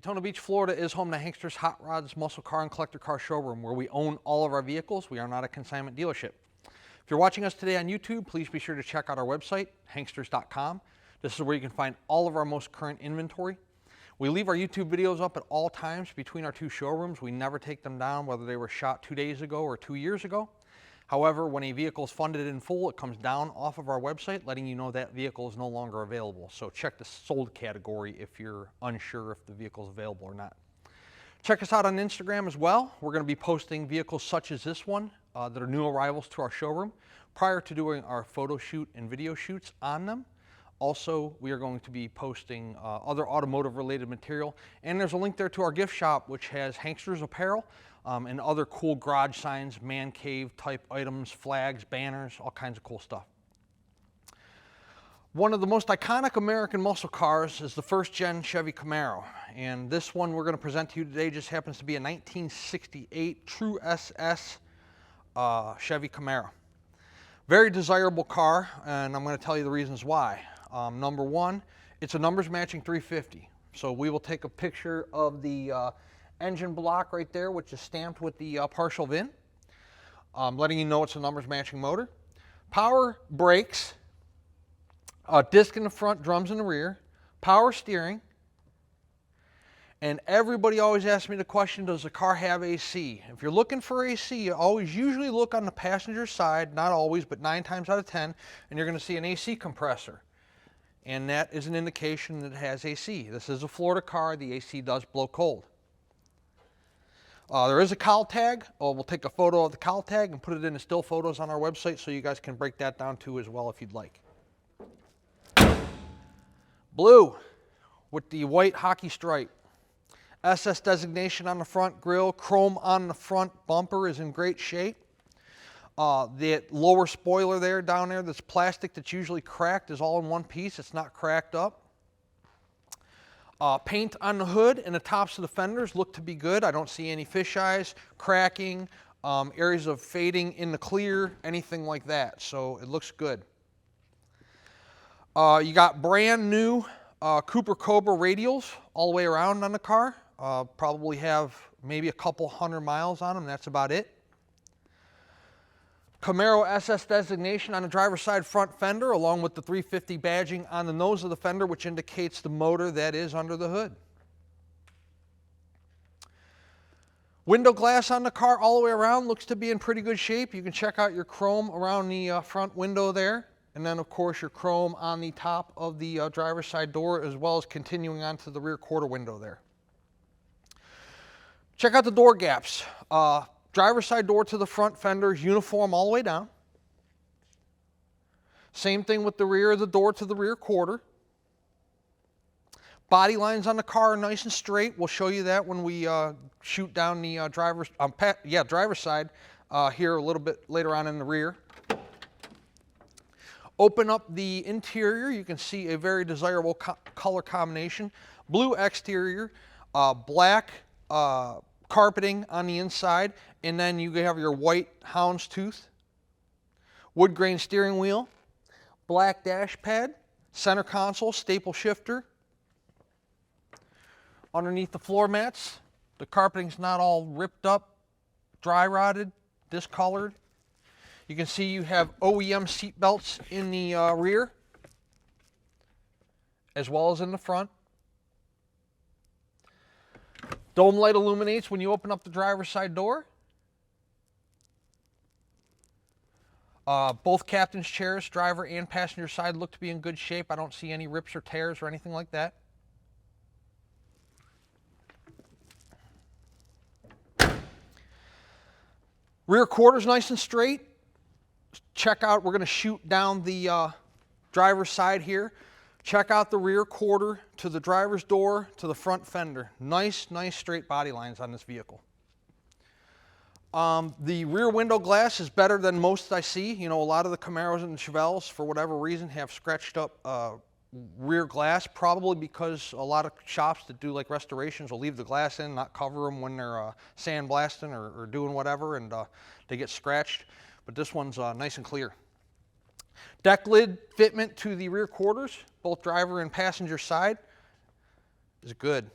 Daytona Beach, Florida is home to Hankster's Hot Rods, Muscle Car, and Collector Car Showroom, where we own all of our vehicles. We are not a consignment dealership. If you're watching us today on YouTube, please be sure to check out our website, hanksters.com. This is where you can find all of our most current inventory. We leave our YouTube videos up at all times between our two showrooms. We never take them down, whether they were shot 2 days ago or 2 years ago. However, when a vehicle is funded in full, it comes down off of our website, letting you know that vehicle is no longer available. So check the sold category if you're unsure if the vehicle is available or not. Check us out on Instagram as well. We're going to be posting vehicles such as this one that are new arrivals to our showroom prior to doing our photo shoot and video shoots on them. Also, we are going to be posting other automotive related material, and there's a link there to our gift shop which has Hanksters apparel and other cool garage signs, man cave type items, flags, banners, all kinds of cool stuff. One of the most iconic American muscle cars is the first gen Chevy Camaro, and this one we're going to present to you today just happens to be a 1968 True SS Chevy Camaro. Very desirable car, and I'm going to tell you the reasons why. Number one, it's a numbers matching 350. So we will take a picture of the engine block right there, which is stamped with the partial VIN, letting you know it's a numbers matching motor. Power brakes, disc in the front, drums in the rear, power steering. And everybody always asks me the question, does the car have AC? If you're looking for AC, you always usually look on the passenger side, not always, but 9 times out of 10, and you're going to see an AC compressor. And that is an indication that it has AC. This is a Florida car. The AC does blow cold. There is a cowl tag. We'll take a photo of the cowl tag and put it in the still photos on our website so you guys can break that down too as well if you'd like. Blue with the white hockey stripe. SS designation on the front grille. Chrome on the front bumper is in great shape. The lower spoiler there, down there, that's plastic that's usually cracked, is all in one piece. It's not cracked up. Paint on the hood and the tops of the fenders look to be good. I don't see any fisheyes, cracking, areas of fading in the clear, anything like that. So it looks good. You got brand new Cooper Cobra radials all the way around on the car. Probably have maybe a couple 100 miles on them. That's about it. Camaro SS designation on the driver's side front fender, along with the 350 badging on the nose of the fender, which indicates the motor that is under the hood. Window glass on the car all the way around looks to be in pretty good shape. You can check out your chrome around the front window there. And then, of course, your chrome on the top of the driver's side door, as well as continuing on to the rear quarter window there. Check out the door gaps. Driver's side door to the front fender is uniform all the way down. Same thing with the rear of the door to the rear quarter. Body lines on the car are nice and straight. We'll show you that when we shoot down the driver's side here a little bit later on in the rear. Open up the interior. You can see a very desirable color combination. Blue exterior, black carpeting on the inside, and then you have your white houndstooth, wood grain steering wheel, black dash pad, center console, staple shifter. Underneath the floor mats, the carpeting's not all ripped up, dry rotted, discolored. You can see you have OEM seat belts in the rear, as well as in the front. Dome light illuminates when you open up the driver's side door. Both captain's chairs, driver and passenger side, look to be in good shape. I don't see any rips or tears or anything like that. Rear quarter's nice and straight. Check out, we're going to shoot down the driver's side here. Check out the rear quarter to the driver's door to the front fender. Nice straight body lines on this vehicle. The rear window glass is better than most I see. You know, a lot of the Camaros and Chevelles, for whatever reason, have scratched up rear glass, probably because a lot of shops that do like restorations will leave the glass in, not cover them when they're sandblasting or doing whatever, and they get scratched. But this one's nice and clear. Deck lid fitment to the rear quarters, both driver and passenger side, is good.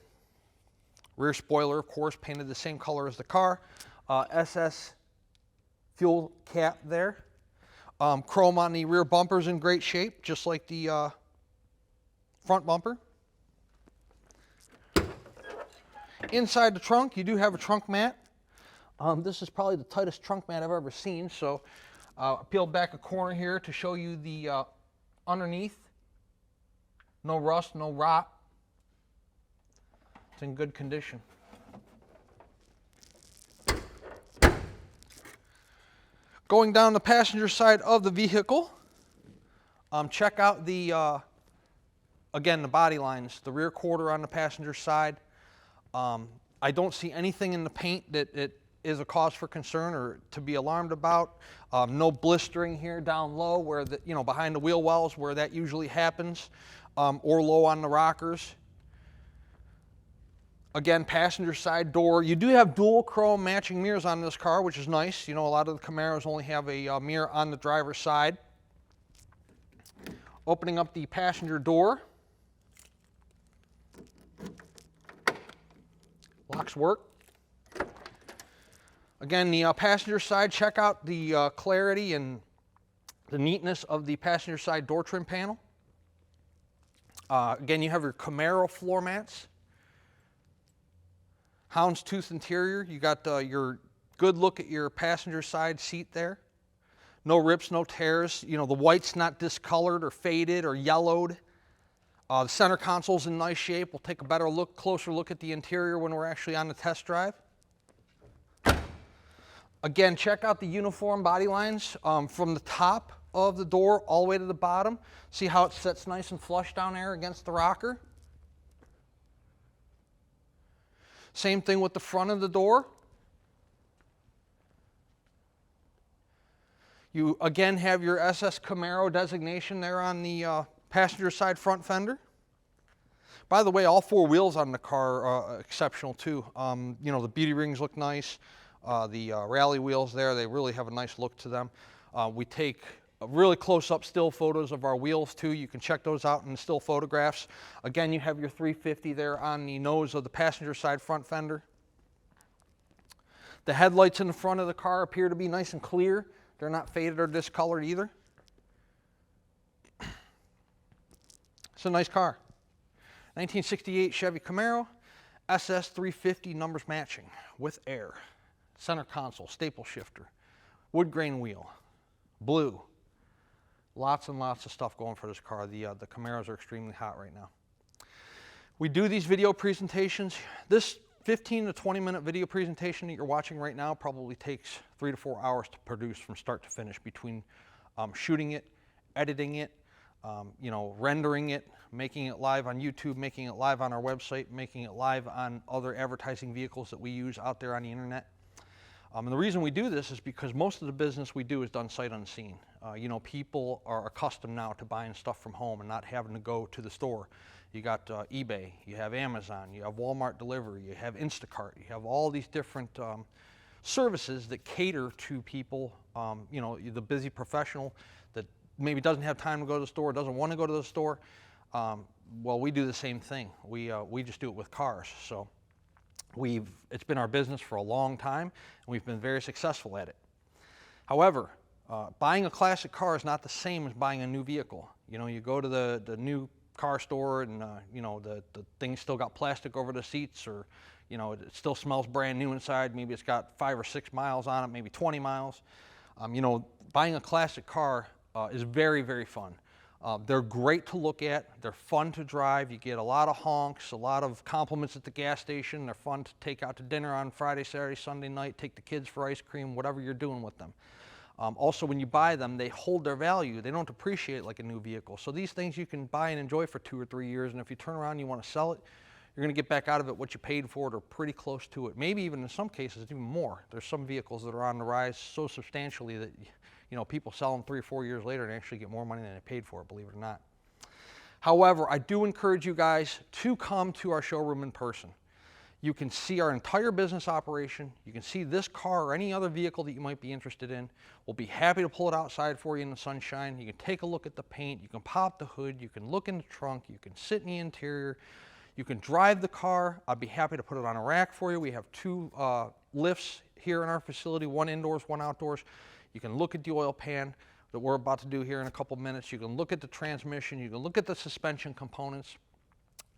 Rear spoiler, of course, painted the same color as the car. SS fuel cap there. Chrome on the rear bumper's in great shape, just like the front bumper. Inside the trunk, you do have a trunk mat. This is probably the tightest trunk mat I've ever seen, so I peeled back a corner here to show you the underneath. No rust, no rot. It's in good condition. Going down the passenger side of the vehicle, check out the, again, the body lines, the rear quarter on the passenger side. I don't see anything in the paint that it is a cause for concern or to be alarmed about. No blistering here down low where the, behind the wheel wells where that usually happens, or low on the rockers. Again, passenger side door. You do have dual chrome matching mirrors on this car, which is nice. A lot of the Camaros only have a mirror on the driver's side. Opening up the passenger door. Locks work. Again, the passenger side, check out the clarity and the neatness of the passenger side door trim panel. Again, you have your Camaro floor mats. Houndstooth interior. You got your good look at your passenger side seat there. No rips, no tears. The white's not discolored or faded or yellowed. The center console's in nice shape. We'll take a better look, closer look at the interior when we're actually on the test drive. Again, check out the uniform body lines from the top of the door all the way to the bottom. See how it sits nice and flush down there against the rocker. Same thing with the front of the door. You again have your SS Camaro designation there on the passenger side front fender. By the way, all four wheels on the car are exceptional too. The beauty rings look nice. The rally wheels there, they really have a nice look to them. We take really close-up still photos of our wheels too. You can check those out in the still photographs. Again, you have your 350 there on the nose of the passenger side front fender. The headlights in the front of the car appear to be nice and clear. They're not faded or discolored either. It's a nice car. 1968 Chevy Camaro, SS 350 numbers matching with air. Center console, staple shifter, wood grain wheel, blue. Lots and lots of stuff going for this car. The Camaros are extremely hot right now. We do these video presentations. This 15 to 20 minute video presentation that you're watching right now probably takes 3 to 4 hours to produce from start to finish between shooting it, editing it, rendering it, making it live on YouTube, making it live on our website, making it live on other advertising vehicles that we use out there on the internet. And the reason we do this is because most of the business we do is done sight unseen. People are accustomed now to buying stuff from home and not having to go to the store. You got eBay, you have Amazon, you have Walmart delivery, you have Instacart, you have all these different services that cater to people, the busy professional that maybe doesn't have time to go to the store, doesn't want to go to the store. Well, we do the same thing. We just do it with cars. So it's been our business for a long time, and we've been very successful at it. However, buying a classic car is not the same as buying a new vehicle. You go to the new car store and the thing's still got plastic over the seats, or it still smells brand new inside. Maybe it's got 5 or 6 miles on it, maybe 20 miles. Buying a classic car is very, very fun. They're great to look at. They're fun to drive. You get a lot of honks, a lot of compliments at the gas station. They're fun to take out to dinner on Friday, Saturday, Sunday night, take the kids for ice cream, whatever you're doing with them. Also, when you buy them, they hold their value. They don't depreciate like a new vehicle. So these things you can buy and enjoy for 2 or 3 years, and if you turn around and you want to sell it, you're going to get back out of it what you paid for it or pretty close to it. Maybe even in some cases even more. There's some vehicles that are on the rise so substantially that people sell them 3 or 4 years later and actually get more money than they paid for it, believe it or not. However, I do encourage you guys to come to our showroom in person. You can see our entire business operation. You can see this car or any other vehicle that you might be interested in. We'll be happy to pull it outside for you in the sunshine. You can take a look at the paint. You can pop the hood. You can look in the trunk. You can sit in the interior. You can drive the car. I'd be happy to put it on a rack for you. We have 2 lifts here in our facility, one indoors, one outdoors. You can look at the oil pan that we're about to do here in a couple minutes. You can look at the transmission. You can look at the suspension components.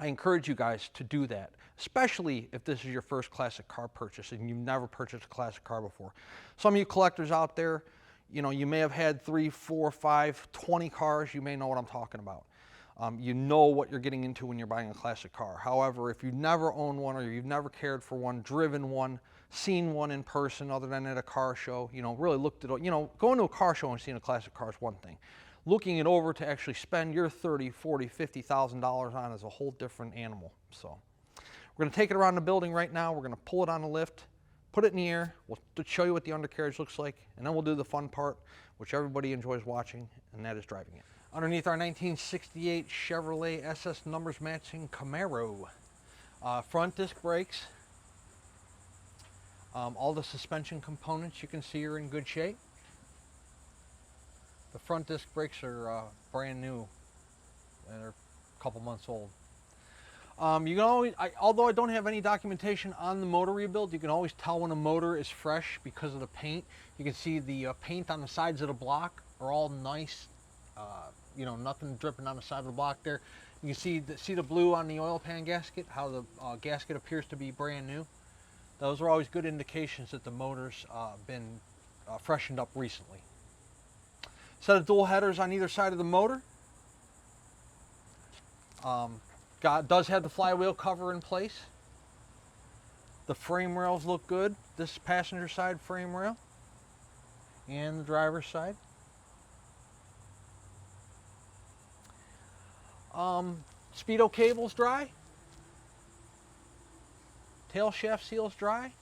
I encourage you guys to do that, especially if this is your first classic car purchase and you've never purchased a classic car before. Some of you collectors out there, you know, you may have had 3, 4, 5, 20 cars. You may know what I'm talking about. You know what you're getting into when you're buying a classic car. However, if you've never owned one or you've never cared for one, driven one, seen one in person other than at a car show, you know, really looked at, you know, going to a car show and seeing a classic car is one thing. Looking it over to actually spend your $30,000, $40,000, $50,000 on is a whole different animal. So we're going to take it around the building right now. We're going to pull it on the lift, put it in the air. We'll show you what the undercarriage looks like, and then we'll do the fun part, which everybody enjoys watching, and that is driving it. Underneath our 1968 Chevrolet SS numbers matching Camaro. Front disc brakes. All the suspension components you can see are in good shape. The front disc brakes are brand new, and they're a couple months old. You can always, although I don't have any documentation on the motor rebuild, you can always tell when a motor is fresh because of the paint. You can see the paint on the sides of the block are all nice, you know, nothing dripping on the side of the block there. You can see the blue on the oil pan gasket, how the gasket appears to be brand new. Those are always good indications that the motor's been freshened up recently. Set of dual headers on either side of the motor. Does have the flywheel cover in place. The frame rails look good. This is passenger side frame rail and the driver's side. Speedo cable's dry. Tail shaft seal's dry.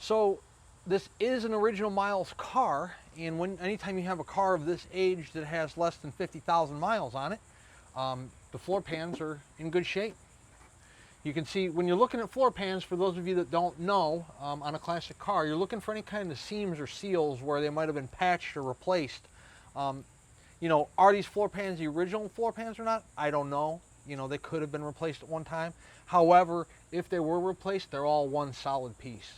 So this is an original miles car, and anytime you have a car of this age that has less than 50,000 miles on it, the floor pans are in good shape. You can see when you're looking at floor pans, for those of you that don't know, on a classic car, you're looking for any kind of seams or seals where they might have been patched or replaced. You know, are these floor pans the original floor pans or not? I don't know. You know, they could have been replaced at one time. However, if they were replaced, they're all one solid piece.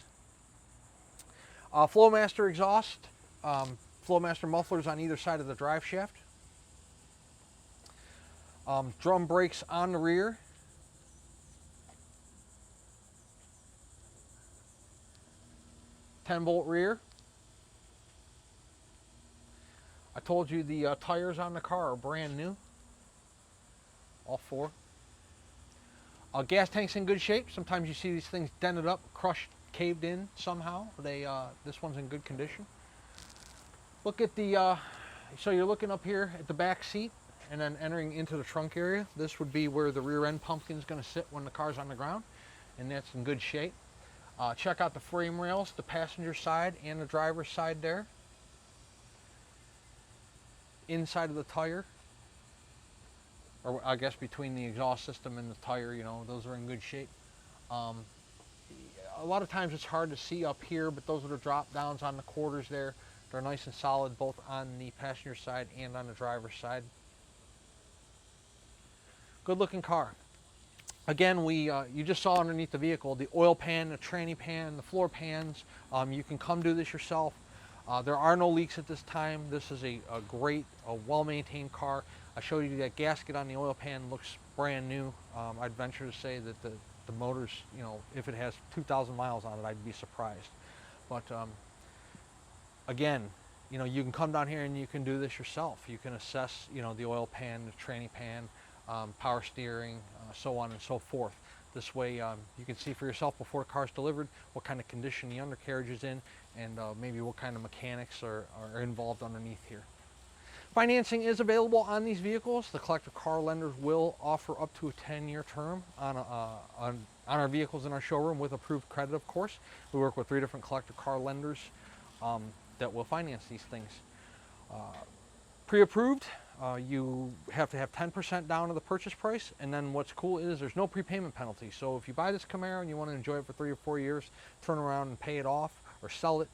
Flowmaster exhaust, Flowmaster mufflers on either side of the drive shaft. Drum brakes on the rear. "10-bolt rear. I told you the tires on the car are brand new. All 4. Gas tank's in good shape. Sometimes you see these things dented up, crushed, caved in somehow. This one's in good condition. Look at the, so you're looking up here at the back seat and then entering into the trunk area. This would be where the rear end pumpkin's going to sit when the car's on the ground, and that's in good shape. Check out the frame rails, the passenger side and the driver's side there. Inside of the tire, or I guess between the exhaust system and the tire, you know, those are in good shape. A lot of times it's hard to see up here, but those are the drop downs on the quarters there. They're nice and solid both on the passenger side and on the driver's side. Good looking car. Again, you just saw underneath the vehicle the oil pan, the tranny pan, the floor pans. You can come do this yourself. There are no leaks at this time. This is a great, well-maintained car. I showed you that gasket on the oil pan looks brand new. I'd venture to say that the motor's, you know, if it has 2,000 miles on it, I'd be surprised. But again, you know, you can come down here and you can do this yourself. You can assess, you know, the oil pan, the tranny pan, power steering, so on and so forth. This way you can see for yourself before the car's delivered what kind of condition the undercarriage is in, and maybe what kind of mechanics are involved underneath here. Financing is available on these vehicles. The collector car lenders will offer up to a 10-year term on our vehicles in our showroom with approved credit, of course. We work with 3 different collector car lenders that will finance these things. Pre-approved, you have to have 10% down of the purchase price, and then what's cool is there's no prepayment penalty. So if you buy this Camaro and you want to enjoy it for 3 or 4 years, turn around and pay it off or sell it,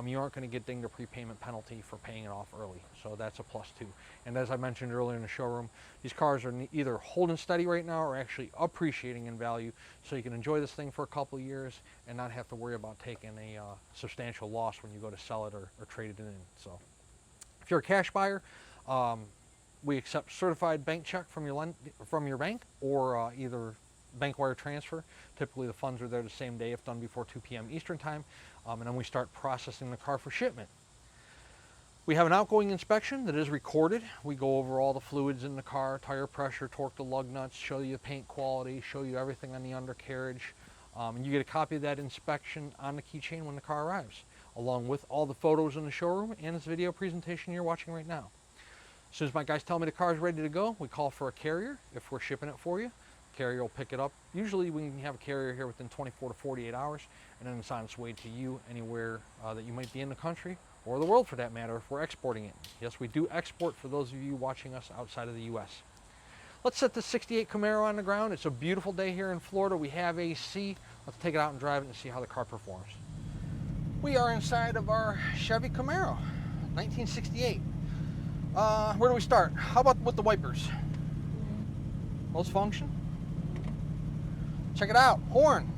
you aren't going to get dinged a prepayment penalty for paying it off early. So that's a plus too. And as I mentioned earlier in the showroom, these cars are either holding steady right now or actually appreciating in value, so you can enjoy this thing for a couple of years and not have to worry about taking a substantial loss when you go to sell it or trade it in. So if you're a cash buyer, we accept certified bank check from your bank, or either bank wire transfer. Typically the funds are there the same day if done before 2 p.m. Eastern time, and then we start processing the car for shipment. We have an outgoing inspection that is recorded. We go over all the fluids in the car, tire pressure, torque the lug nuts, show you the paint quality, show you everything on the undercarriage, and you get a copy of that inspection on the keychain when the car arrives, along with all the photos in the showroom and this video presentation you're watching right now. As soon as my guys tell me the car is ready to go, we call for a carrier if we're shipping it for you. Carrier will pick it up. Usually we can have a carrier here within 24 to 48 hours, and then it's on its way to you anywhere that you might be in the country, or the world for that matter, if we're exporting it. Yes, we do export for those of you watching us outside of the US. Let's set the 68 Camaro on the ground. It's a beautiful day here in Florida. We have AC. Let's take it out and drive it and see how the car performs. We are inside of our Chevy Camaro, 1968. Where do we start? How about with the wipers? Those function? Check it out. Horn.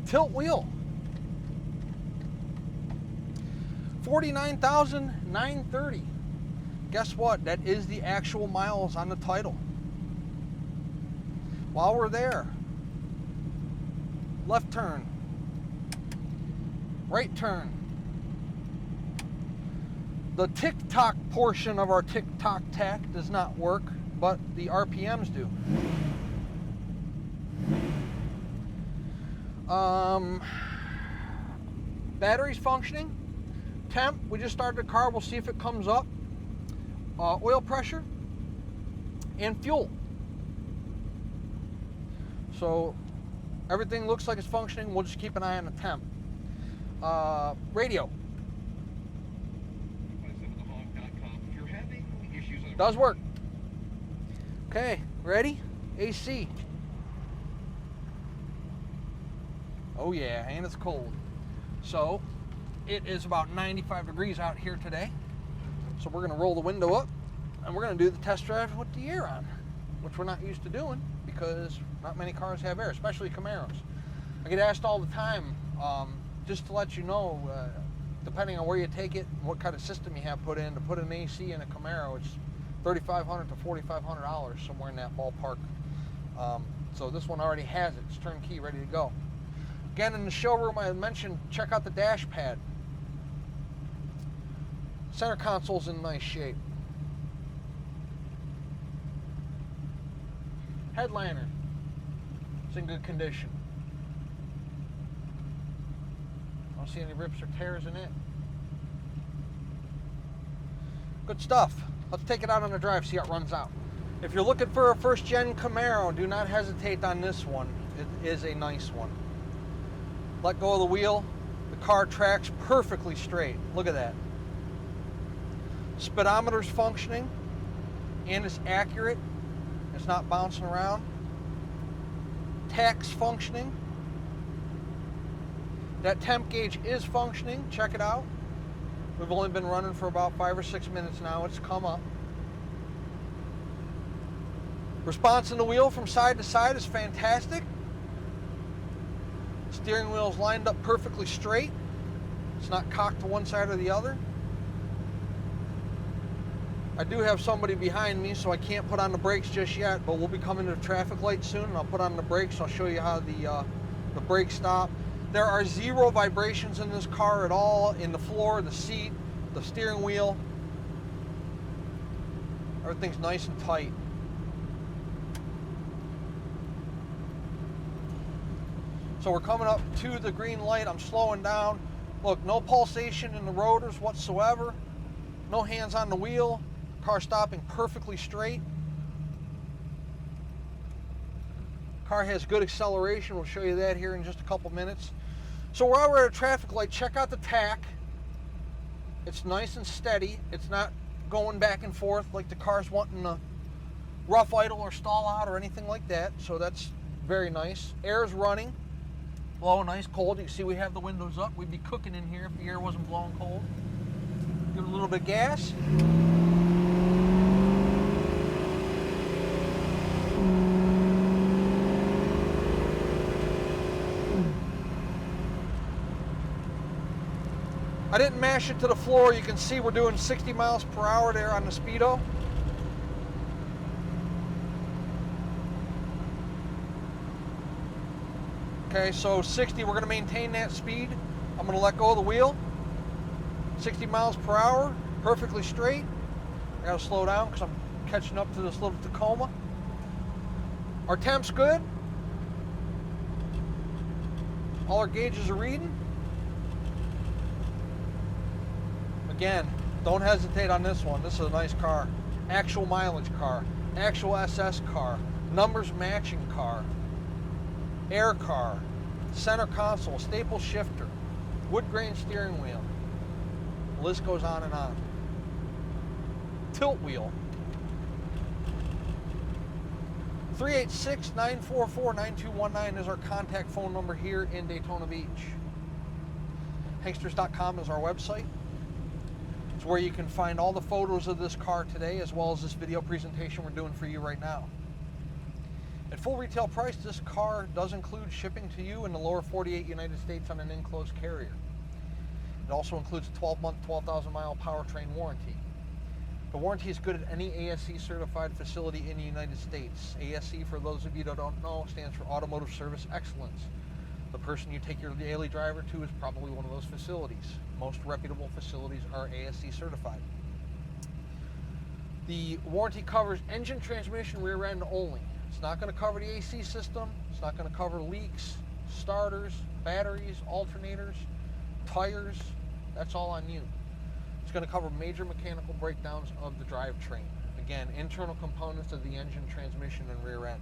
Tilt wheel. 49,930. Guess what? That is the actual miles on the title. While we're there, left turn, right turn. The tick-tock portion of our tick-tock tack does not work, but the RPMs do. Battery's functioning. Temp, we just started the car, we'll see if it comes up. Oil pressure and fuel. So everything looks like it's functioning. We'll just keep an eye on the temp. Radio. Does work. Okay, ready? AC. Oh yeah, and it's cold. So it is about 95 degrees out here today. So we're gonna roll the window up and we're gonna do the test drive with the air on, which we're not used to doing because not many cars have air, especially Camaros. I get asked all the time, just to let you know, depending on where you take it, what kind of system you have put in, to put an AC in a Camaro, it's $3,500 to $4,500, somewhere in that ballpark. So this one already has it. It's turnkey, ready to go. Again, in the showroom, I mentioned, check out the dash pad. Center console's in nice shape. Headliner, it's in good condition. I don't see any rips or tears in it. Good stuff. Let's take it out on the drive, see how it runs out. If you're looking for a first-gen Camaro, do not hesitate on this one. It is a nice one. Let go of the wheel. The car tracks perfectly straight. Look at that. Speedometer's functioning, and it's accurate. It's not bouncing around. Tach's functioning. That temp gauge is functioning. Check it out. We've only been running for about 5 or 6 minutes now. It's come up. Response in the wheel from side to side is fantastic. Steering wheel is lined up perfectly straight. It's not cocked to one side or the other. I do have somebody behind me, so I can't put on the brakes just yet, but we'll be coming to the traffic light soon, and I'll put on the brakes. I'll show you how the brakes stop. There are 0 vibrations in this car at all, in the floor, the seat, the steering wheel. Everything's nice and tight. So we're coming up to the green light. I'm slowing down. Look, no pulsation in the rotors whatsoever. No hands on the wheel. Car stopping perfectly straight. Car has good acceleration. We'll show you that here in just a couple minutes. So while we're at a traffic light, check out the tach. It's nice and steady. It's not going back and forth like the car's wanting to rough idle or stall out or anything like that. So that's very nice. Air's running. Blowing nice cold. You can see we have the windows up. We'd be cooking in here if the air wasn't blowing cold. Give it a little bit of gas. I didn't mash it to the floor. You can see we're doing 60 miles per hour there on the speedo. Okay, so 60, we're going to maintain that speed. I'm going to let go of the wheel. 60 miles per hour, perfectly straight. I got to slow down because I'm catching up to this little Tacoma. Our temp's good. All our gauges are reading. Again, don't hesitate on this one. This is a nice car. Actual mileage car. Actual SS car. Numbers matching car. Air car. Center console. Staple shifter. Wood grain steering wheel. The list goes on and on. Tilt wheel. 386-944-9219 is our contact phone number here in Daytona Beach. Hanksters.com is our website. It's where you can find all the photos of this car today, as well as this video presentation we're doing for you right now. At full retail price, this car does include shipping to you in the lower 48 United States on an enclosed carrier. It also includes a 12-month, 12,000-mile powertrain warranty. The warranty is good at any ASE certified facility in the United States. ASE, for those of you that don't know, stands for Automotive Service Excellence. The person you take your daily driver to is probably one of those facilities. Most reputable facilities are ASE certified. The warranty covers engine, transmission, rear end only. It's not going to cover the AC system. It's not going to cover leaks, starters, batteries, alternators, tires. That's all on you. It's going to cover major mechanical breakdowns of the drivetrain. Again, internal components of the engine, transmission, and rear end.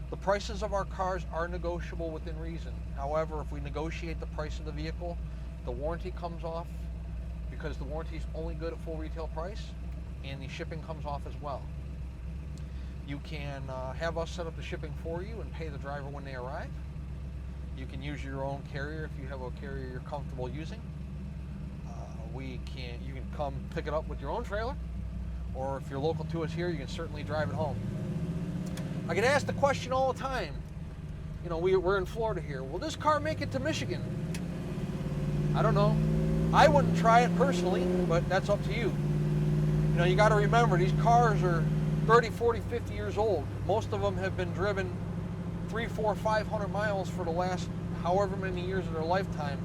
The prices of our cars are negotiable within reason. However, if we negotiate the price of the vehicle, the warranty comes off because the warranty is only good at full retail price, and the shipping comes off as well. You can have us set up the shipping for you and pay the driver when they arrive. You can use your own carrier if you have a carrier you're comfortable using. You can come pick it up with your own trailer, or if you're local to us here, you can certainly drive it home. I get asked the question all the time. You know, we're in Florida here. Will this car make it to Michigan? I don't know. I wouldn't try it personally, but that's up to you. You know, you got to remember, these cars are 30, 40, 50 years old. Most of them have been driven 300, 400, 500 miles for the last however many years of their lifetime.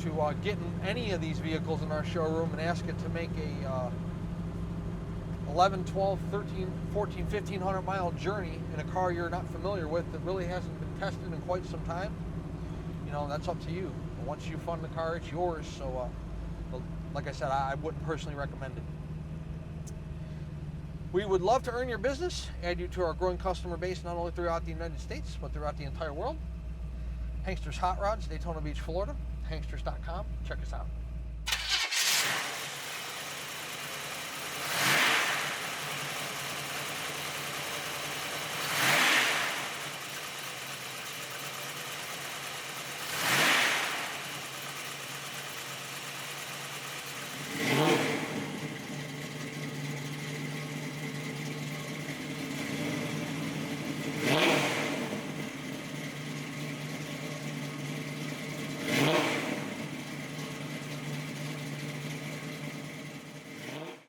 To get in any of these vehicles in our showroom and ask it to make a 11, 12, 13, 14, 1500 mile journey in a car you're not familiar with that really hasn't been tested in quite some time, you know, that's up to you. Once you fund the car, it's yours. So like I said, I wouldn't personally recommend it. We would love to earn your business, add you to our growing customer base, not only throughout the United States, but throughout the entire world. Hanksters Hot Rods, Daytona Beach, Florida. Hanksters.com. Check us out.